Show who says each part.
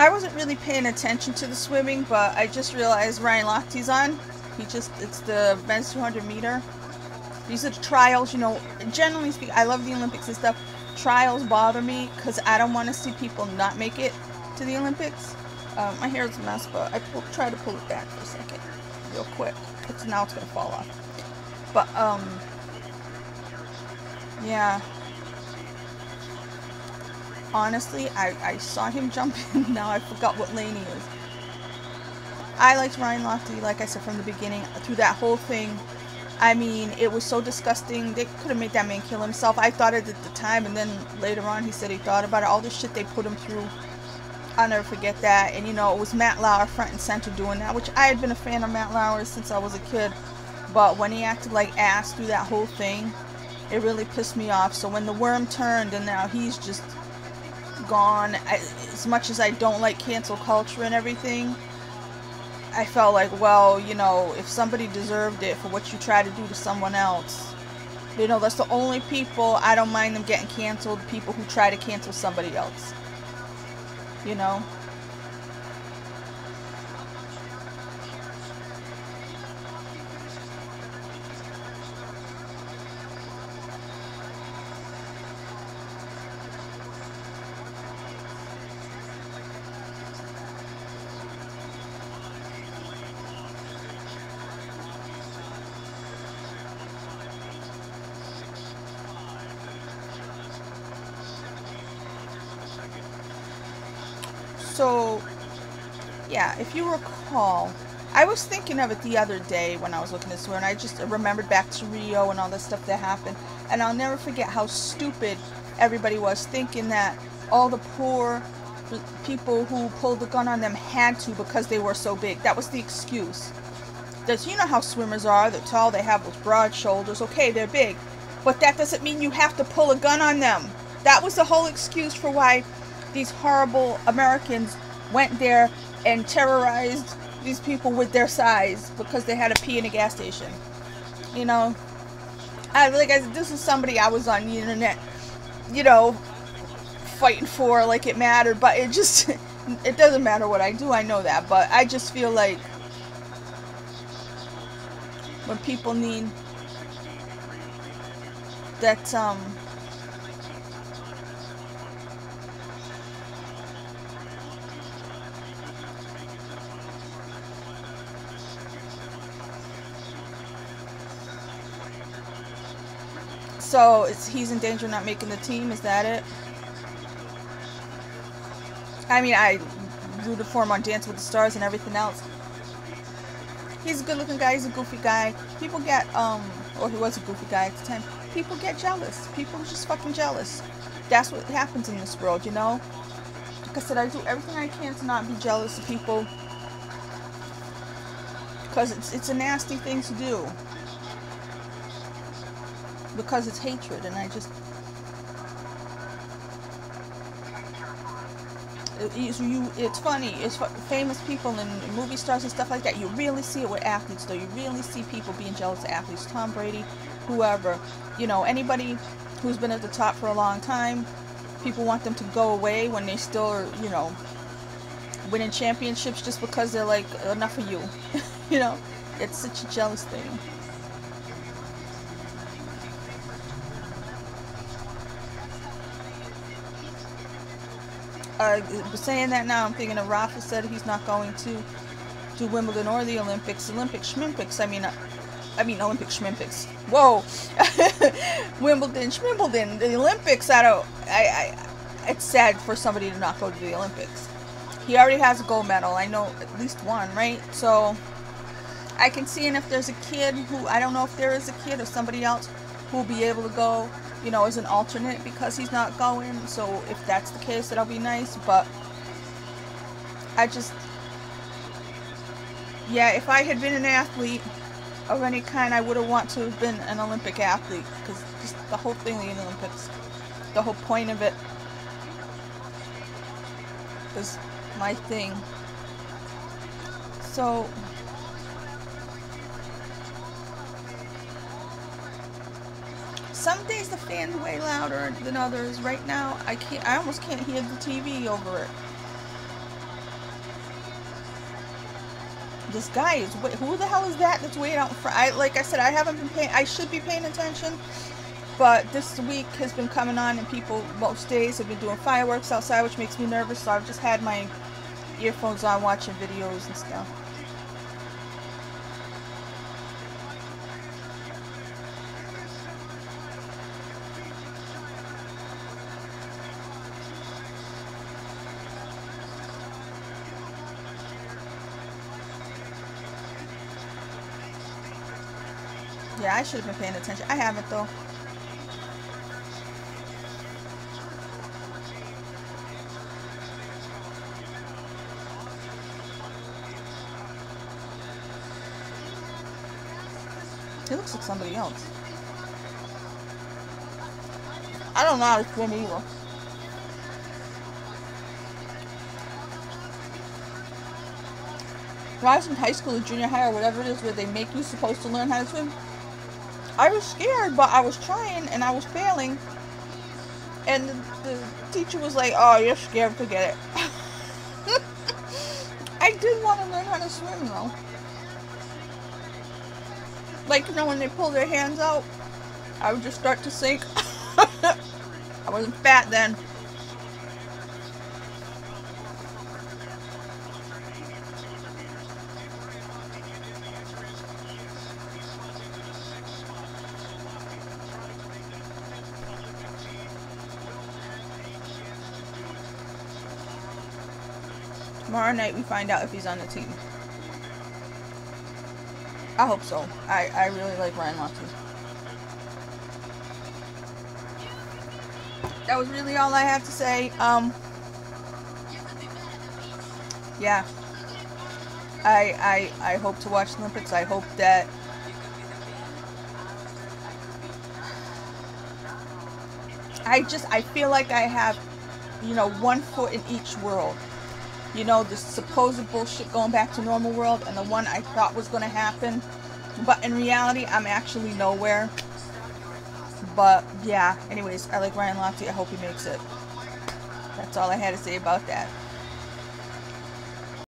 Speaker 1: I wasn't really paying attention to the swimming, but I just realized Ryan Lochte's on. It's the men's 200 meter. These are the trials, you know, generally speaking, I love the Olympics and stuff. Trials bother me because I don't want to see people not make it to the Olympics. My hair is a mess, but I try to pull it back for a second, real quick. Now it's going to fall off. But, yeah. Honestly, I saw him jump in. Now I forgot what lane he is. I liked Ryan Lochte, like I said from the beginning, through that whole thing. I mean, it was so disgusting. They could have made that man kill himself. I thought it at the time, and then later on he said he thought about it. All the shit they put him through, I'll never forget that. And, you know, it was Matt Lauer front and center doing that, which I had been a fan of Matt Lauer since I was a kid. But when he acted like ass through that whole thing, it really pissed me off. So when the worm turned and now he's just gone, as much as I don't like cancel culture and everything, I felt like, well, you know, if somebody deserved it for what you try to do to someone else, you know, that's the only people I don't mind them getting canceled, people who try to cancel somebody else, you know. So, yeah, if you recall, I was thinking of it the other day when I was looking at this, and I just remembered back to Rio and all the stuff that happened, and I'll never forget how stupid everybody was, thinking that all the poor people who pulled the gun on them had to because they were so big. That was the excuse. Because you know how swimmers are, they're tall, they have those broad shoulders, okay, they're big, but that doesn't mean you have to pull a gun on them. That was the whole excuse for why these horrible Americans went there and terrorized these people with their size because they had to pee in a gas station. You know, this is somebody I was on the internet, you know, fighting for like it mattered, but it just, it doesn't matter what I do, I know that, but I just feel like when people need that, so he's in danger of not making the team, is that it? I mean, I rooted for him on Dance with the Stars and everything else. He's a good looking guy, he's a goofy guy. People get, or he was a goofy guy at the time. People get jealous. People are just fucking jealous. That's what happens in this world, you know? Like I said, I do everything I can to not be jealous of people. Because it's a nasty thing to do. Because it's hatred, and I just... It's funny. It's famous people and movie stars and stuff like that. You really see it with athletes, though. You really see people being jealous of athletes. Tom Brady, whoever. You know, anybody who's been at the top for a long time, people want them to go away when they still are, you know, winning championships just because they're like, enough of you. You know? It's such a jealous thing. Saying that now, I'm thinking of Rafa said he's not going to do Wimbledon or the Olympics. Olympic Schmimpics. I mean Olympic Schmimpics. Whoa, Wimbledon, Schmimbledon, the Olympics. It's sad for somebody to not go to the Olympics. He already has a gold medal. I know at least one, right? So I can see, and if there's a kid who, I don't know if there is a kid or somebody else who will be able to go, you know, as an alternate because he's not going. So if that's the case, that'll be nice. But I just, yeah, if I had been an athlete of any kind, I would have wanted to have been an Olympic athlete, because just the whole thing of the Olympics, the whole point of it is my thing. So some days the fans way louder than others. Right now, I almost can't hear the TV over it. This guy is, who the hell is that that's waiting out in front? Like I said, I haven't been paying, I should be paying attention, but this week has been coming on and people most days have been doing fireworks outside, which makes me nervous, so I've just had my earphones on watching videos and stuff. Yeah, I should have been paying attention. I haven't though. He looks like somebody else. I don't know how to swim either. When I was in high school or junior high or whatever it is where they make you supposed to learn how to swim, I was scared, but I was trying and I was failing. And the teacher was like, oh, you're scared, forget it. I did want to learn how to swim though. Like, you know, when they pull their hands out, I would just start to sink. I wasn't fat then. Tomorrow night we find out if he's on the team. I hope so. I really like Ryan Lochte. That was really all I had to say. Yeah. I hope to watch the Olympics. I hope that I feel like I have, you know, one foot in each world. You know, the supposed bullshit going back to normal world and the one I thought was going to happen. But in reality, I'm actually nowhere. But, yeah. Anyways, I like Ryan Lochte. I hope he makes it. That's all I had to say about that.